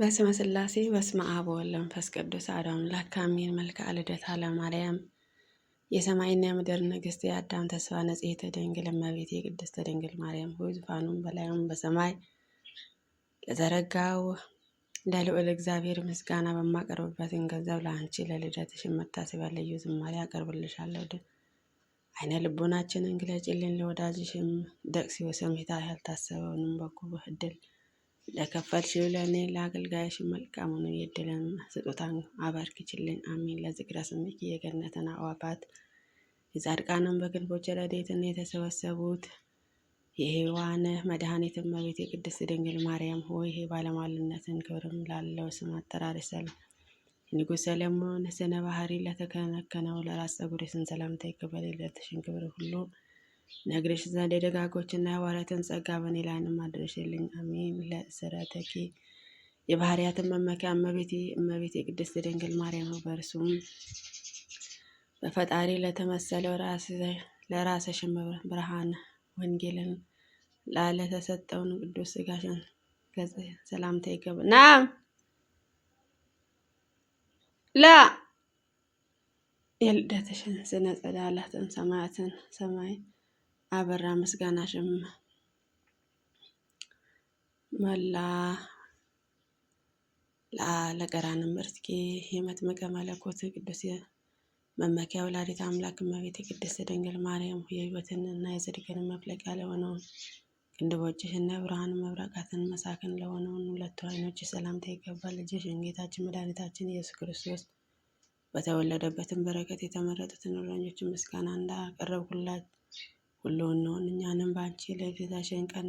በስመ ሥላሴ በስመ አብ ወወልድ ወመንፈስ ቅዱስ አሐዱ አምላክ አሜን። መልክአ ልደታ ለማርያም የሰማይና የምድር ንግሥት የአዳም ተስፋ ንጽሕት ድንግል እመቤቴ የቅድስት ድንግል ማርያም ሆይ ዙፋኑን በላዩም በሰማይ ለዘረጋው ለልዑል እግዚአብሔር ምስጋና በማቀርብበትን ገንዘብ ለአንቺ ለልደትሽ መታሰቢያ ልዩ ዝማሬ አቀርብልሻለሁ። አይነ ልቦናችንን ግለጭልን፣ ለወዳጅሽም ደቅሲ ወሰምታ ያልታሰበውንም በጎ ዕድል ለከፈልሽው ለእኔ ለአገልጋይሽ መልካሙን የዕድልን ስጦታን አበርክችልን። አሜን። ለዝክረ ስምኪ የገነትን አዕዋፋት የጻድቃንን በክንፎች ረድኤትን የተሰበሰቡት የሔዋን መድኃኒት እመቤት የቅድስት ድንግል ማርያም ሆይ ይሄ ባለሟልነትን ክብርም ላለው ስም አጠራር ንጉሥ ሰለሞን ስነ ባህሪ ለተከነከነው ለራስ ፀጉር ስን ሰላምታ ይቀበል። የለትሽን ክብር ሁሉ ነግርሽ ዘንድ የደጋጎችና የሐዋርያትን ጸጋ በእኔ ላይንም አድርሽልኝ። አሜን። ለስረተኪ የባህርያትን መመኪያ እመቤት የቅድስት ድንግል ማርያም በእርሱም በፈጣሪ ለተመሰለው ለራስሽም ብርሃን ወንጌልን ላለተሰጠውን ቅዱስ ሥጋሽን ሰላምታ ይገባል። ናም የልደትሽን ስነ ጸዳላትን ሰማያትን ሰማይ አበራ ምስጋናሽም መላ ለቀራንም እርትኪ የመጥምቀ መለኮት ቅዱስ መመኪያ ወላዲተ አምላክ እመቤት የቅድስት ድንግል ማርያም የሕይወትን እና የጽድቅን መፍለቂያ ለሆነውን ቅንድቦችሽና የብርሃን መብረቃትን መሳክን ለሆነውን ሁለቱ ዓይኖች ሰላምታ ይገባል። ልጅሽን ጌታችን መድኃኒታችን ኢየሱስ ክርስቶስ በተወለደበትን በረከት የተመረጡትን እረኞችን ምስጋና እንዳቀረብኩላት ሁሉ እንሆን እኛንም በአንቺ ለጌታችን ቀን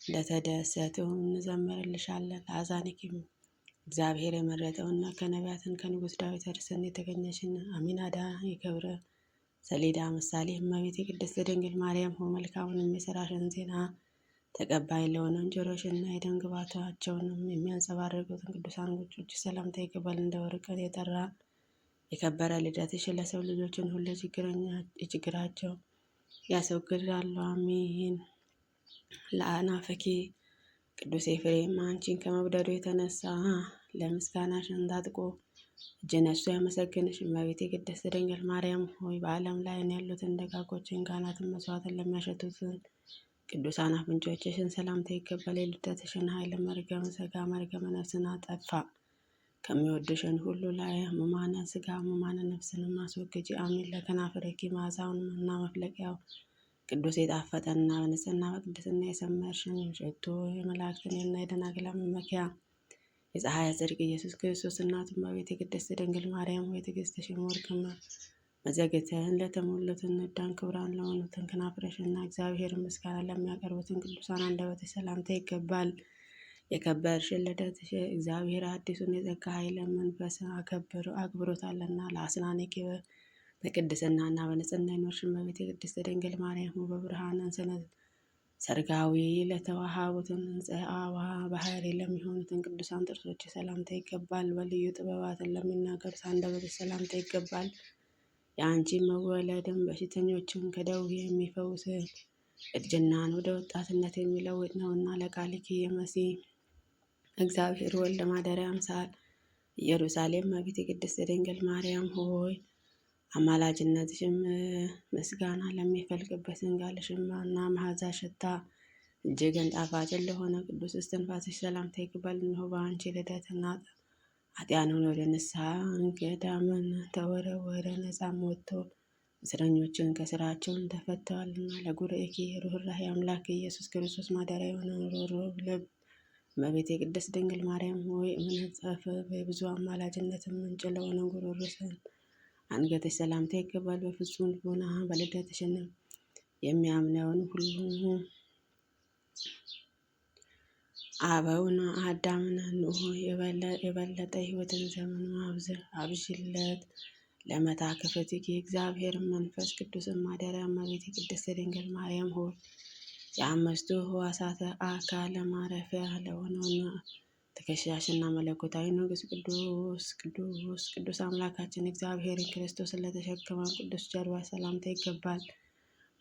እንደተደሰቱ እንዘምርልሻለን። ለአዛኒኪም እግዚአብሔር የመረጠውና ከነቢያትን ከንጉሥ ዳዊት እርስን የተገኘሽን አሚናዳ የክብረ ሰሌዳ ምሳሌ እመቤት የቅድስት ድንግል ማርያም ሆይ መልካሙን የሚሰራሽን ዜና ተቀባይ ለሆነውን ጆሮሽና የደም ግባታቸውንም የሚያንጸባርቁትን ቅዱሳን ጉጮች ሰላምታ ይገባል። እንደ ወርቅን የጠራ የከበረ ልደትሽ ለሰው ልጆችን ሁሉ የችግራቸው ያስወግዳሉ። አሜን። ለአናፍኪ ቅዱስ ኤፍሬም አንቺን ከመውደዱ የተነሳ ለምስጋናሽ እንዳጥቆ እጅ ነሱ ያመሰግንሽ። እመቤት የቅድስት ድንግል ማርያም ሆይ በዓለም ላይ ያሉትን ደጋጎችን ካህናትን መስዋዕትን ለሚያሸቱትን ቅዱሳን አፍንጮችሽን ሰላምታ ይገባል። የልደትሽን ኃይል መርገም ሥጋ መርገመ ነፍስን አጠፋ። ከሚወዱሽን ሁሉ ላይ ሕሙማነ ሥጋ ሕሙማነ ነፍስንም አስወግጂ። አሜን። ለከናፍርኪ መዓዛውን እና መፍለቂያው ቅዱስ የጣፈጠና በንጽሕና በቅድስና የሰመርሽን ሽቶ የመላእክትን የደናግላን መመኪያ የፀሐይ ጽድቅ ኢየሱስ ክርስቶስ እናቱ እመቤት የቅድስት ድንግል ማርያም ሆይ ትዕግስትሽን ወርቅማ መዘግተን ለተሞሉትን ነዳን ክቡራን ለሆኑትን ከናፍረሽና እግዚአብሔር ምስጋና ለሚያቀርቡትን ቅዱሳን አንደበትሽ ሰላምታ ይገባል። የከበርሽን ልደትሽ እግዚአብሔር አዲሱን የጸጋ ኃይለ መንፈስ አክብሮታልና ለአስናኒኪ በቅድስናና በንጽሕና ይኖርሽ እመቤት የቅድስት ድንግል ማርያም ሆይ በብርሃንን ስነ ሰርጋዊ ለተዋሃቡትን ንጽሐዋ ባህሪ ለሚሆኑትን ቅዱሳን ጥርሶች ሰላምታ ይገባል። በልዩ ጥበባትን ለሚናገሩት አንደበትሽ ሰላምታ ይገባል። የአንቺ መወለድም በሽተኞችን ከደዌ የሚፈውስ እርጅናን ወደ ወጣትነት የሚለውጥ ነውና ለቃልኪ የመሲህ እግዚአብሔር ወልድ ማደሪያ አምሳል ኢየሩሳሌም እመቤት የቅድስት ድንግል ማርያም ሆይ አማላጅነትሽም ምስጋና ለሚፈልቅበት ስንጋልሽም እና መዓዛ ሽታ እጅግን ጣፋጭ ለሆነ ቅዱስ እስትንፋስሽ ሰላምታ ይገባል። እነሆ በአንቺ ልደትና ኃጢአንን ወደ ንስሐ ገዳምን ተወረወረ፣ ነፃም ወጥቶ እስረኞችን ከስራቸውን ተፈተዋልና። ለጉርኤኪ ርኅራኄ አምላክ ኢየሱስ ክርስቶስ ማደሪያ የሆነ ርኅሩኅ ልብ እመቤት የቅድስት ድንግል ማርያም ሆይ የምንጸፍ በብዙ አማላጅነትን ምንጭ ለሆነ ጉሮሮስን አንገትሽ ሰላምታ ይገባል። በፍጹም ልቦና በልደትሽንም የሚያምነውን ሁሉ አበውን አዳምን እንሆ የበለጠ ሕይወትን ዘመኑ አብዥለት። ለመታከፍትኪ እግዚአብሔር መንፈስ ቅዱስን ማደሪያ እመቤት የቅድስት ድንግል ማርያም ሆይ የአምስቱ ሕዋሳት አካል ማረፊያ ለሆነውና ትከሻሽና መለኮታዊ ንጉሥ ቅዱስ አምላካችን እግዚአብሔርን ክርስቶስን ለተሸከመ ቅዱስ ጀርባ ሰላምታ ይገባል።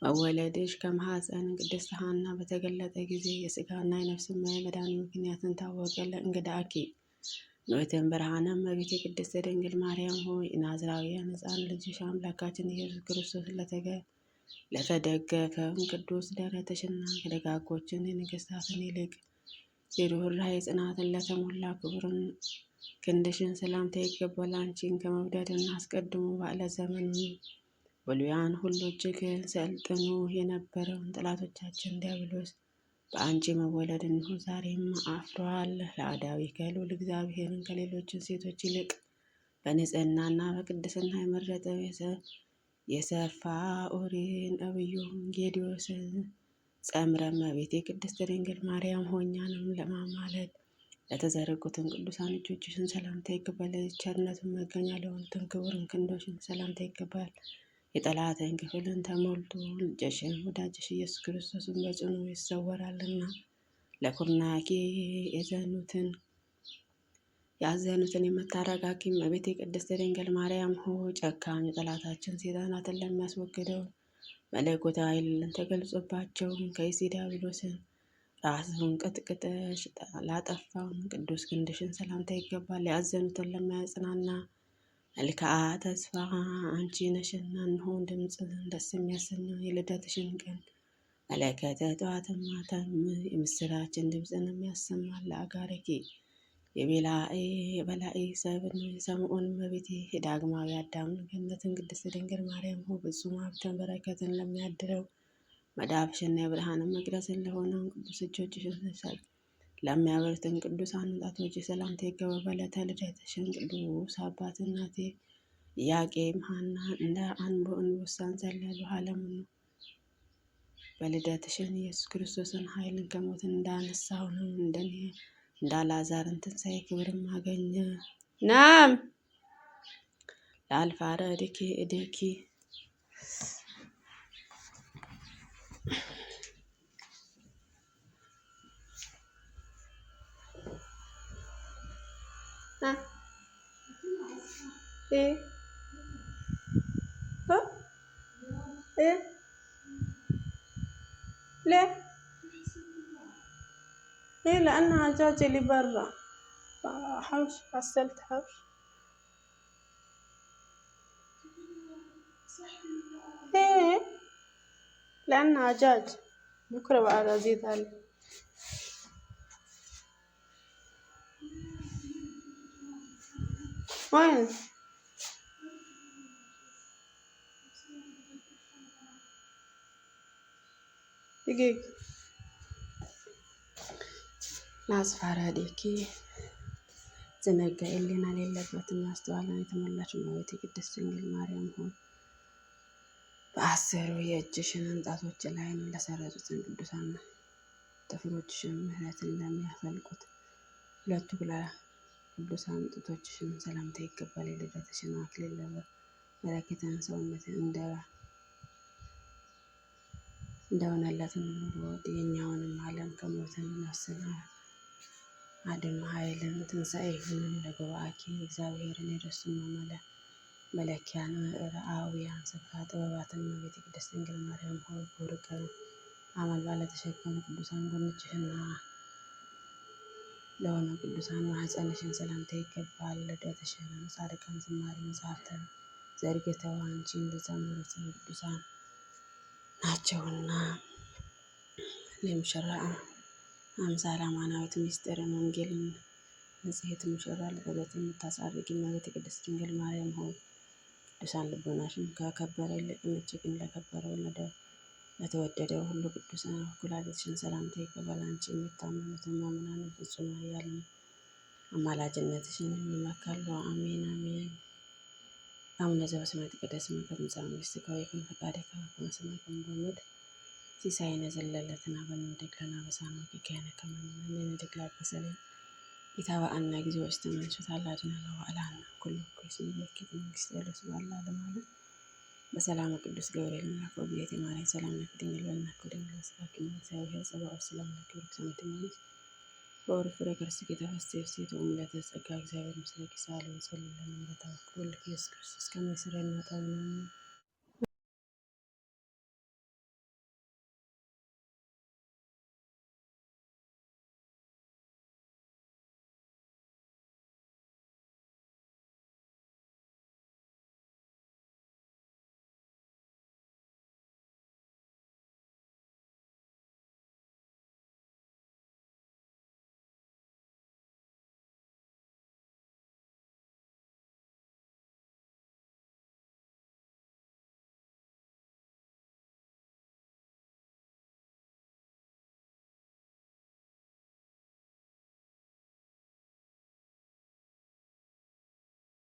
መወለድሽ ከማኅፀን ቅድስት ሐና በተገለጠ ጊዜ የሥጋና የነፍስ መዳን ምክንያትን ታወቀ። ለእንግዳኪ ኖትን ብርሃንም እመቤቴ ቅድስት ድንግል ማርያም ሆይ ናዝራውያን ሕፃን ልጅሽ አምላካችን ኢየሱስ ክርስቶስ ለተደገፈውን ቅዱስ ደረትሽና ከደጋጎችን የነገሥታትን ይልቅ የርኅራኄ ጽናትን ለተሞላ ክቡርን ክንድሽን ሰላምታ ይገባል። አንቺን ከመውደድና አስቀድሞ ባለ ዘመኑ ብሉያን ሁሉ እጅግ ሰልጥኖ የነበረውን ጠላቶቻችን ዲያብሎስ በአንቺ መወለድ እንሆ ዛሬም አፍሯል። ለአዳዊ ከልዑል እግዚአብሔርን ከሌሎች ሴቶች ይልቅ በንጽህናና በቅድስና የመረጠው የሰፋ ኦሪ ነቢዩ ጌዲዮስ ጸምረ እመቤቴ ቅድስት ድንግል ማርያም ሆኛንም ለማማለድ ለተዘረጉትን ቅዱሳን እጆችሽን ሰላምታ ይገባል። ቸርነትን መገኛ ለሆኑትን ክቡርን ክንዶሽን ሰላምታ ይገባል። የጠላትን ክፍልን ተሞልቶ ልጅሽን ወዳጅሽ ኢየሱስ ክርስቶስን በጽኑ ይሰወራልና ለኩርናኪ ያዘኑትን የምታረጋጊ እመቤቴ ቅድስት ድንግል ማርያም ሆይ ጨካኙ ጠላታችን ሰይጣናትን ለሚያስወግደው መለኮታዊ ኃይልን ተገልጾባቸው ከይሲ ዲያብሎስን ራስን ቀጥቅጠሽ ላጠፋውን ቅዱስ ክንድሽን ሰላምታ ይገባል። ያዘኑትን ለማያጽናና መልክዓ ተስፋ አንቺ ነሽና እንሆ ድምፅ ደስ የሚያሰኘው የልደትሽን ቀን መለከተ ጠዋትም ማታም የምስራችን ድምፅን የሚያሰማል። ለአጋረኪ የበላኢ ሰብን የሰምዖን እመቤቴ የዳግማዊ አዳም ገነትን ቅድስት ድንግል ማርያም ሆይ ፍጹም ሀብትን በረከትን ለሚያድረው መዳፍሽና የብርሃንን መቅደስን ለሆነውን ቅዱስ እጆችሽን ለሚያበርትን ቅዱሳን ጣቶች ሰላምታ ይገባል። በዕለተ ልደትሽን ቅዱስ አባት እናቴ ኢያቄም ሐና እንደ አንበሳን ዘለሉ ዓለሙን በልደትሽን ኢየሱስ ክርስቶስን ኃይልን ከሞትን እንዳነሳው ነው እንደኔ እንዳላዛርን ትንሣኤ ክብርም አገኘ። ናም ለአልፋረ እድኪ ليه؟ ليه؟ لأنها جاجة اللي برا حوش غسلت حوش ايه لأنها جاج بكرة بقى أزيد عليه وين؟ دقيقة ናዝፋረዲኪ ዘነጋ ኤሌና ሌለበትን ማስተዋልን የተሞላች እመቤቴ ቅድስት ድንግል ማርያም ሆይ በአስሩ የእጅሽን ጣቶች ላይ ለሰረጹትን ቅዱሳን ጥፍሮችሽን ምሕረትን ለሚያፈልቁት ሁለቱ ቅዱሳን ጡቶችሽን ሰላምታ ይገባል። የልደትሽን አክሊል መለከትን ሰውነትን እንደሆነለትን ኑሮ የኛውንም ዓለም ከሞትን ነፍስን አድን ኃይልን ትንሣኤ ይሁንን። ለጉባኤኪ እግዚአብሔርን የደስቱን መለኪያን ረአውያን ስፍራ ጥበባትን እመቤቴ ቅድስት ድንግል ማርያም ሆይ ቡርቀን አመል ባለተሸከሙ ቅዱሳን ጎኖችሽና ለሆነ ቅዱሳን ማኅፀንሽን ሰላምታ ይገባል። ልደትሽን ጻድቃን ዝማሬ መጽሐፍትን ዘርግተው አንቺ እንደዘመሩትን ቅዱሳን ናቸውና ለሙሽራ አምሳለ አማናዊት ምስጢርን ወንጌልን ንጽሕት ሙሽራ ለዕለት የምታሳርጊ እመቤቴ ቅድስት ድንግል ማርያም ሆይ ቅዱሳን ልቦናሽን ከከበረ ይልቅ እጅግን ለከበረው ለተወደደው ሁሉ ቅዱሳን ኩላሊትሽን ሰላምታ ይገባል። አንቺ የሚታመኑትን ምእመናንን ፍጹም ኃያል አማላጅነትሽን የሚመካሉ። አሜን አሜን። አቡነ ዘበሰማያት ይትቀደስ ስምከ ትምጻእ መንግሥትከ ወይኩን ፈቃድከ በከመ በሰማይ ከማሁ በምድር ሲሳየነ ዘለለዕለትነ ሀበነ ወኅድግ ለነ አበሳነ ወጌጋየነ ከመ ንሕነኒ ንኅድግ ለአበሳነ ኢታብአነ እግዚኦ ውስተ መንሱት አላድኅነነ ወባልሐነ ኩሉ እኩይ ስምዐኮ መንግሥተ ለስብሐት ለዓለመ ዓለም። በሰላም ቅዱስ ገብርኤል መልአክ ወእግዝእትየ ማርያም ሰላም ለኪ ድንግል በልናኪ ድንግል በሥጋኪ እግዚአብሔር ጸባኦት ሰላም ለኪ ወርክሰምት እምይእዜሰ በወሩ ፍሬ ከርሥኪ ተፈሥሒ ፍሥሕት ወምልዕተ ጸጋ እግዚአብሔር ምስሌኪ ሰአሊ ወጸልዪ ለነ ምሕረተ ወክብር ለኪ ኢየሱስ ክርስቶስ ከመ ይስረይ ኃጣውኢነ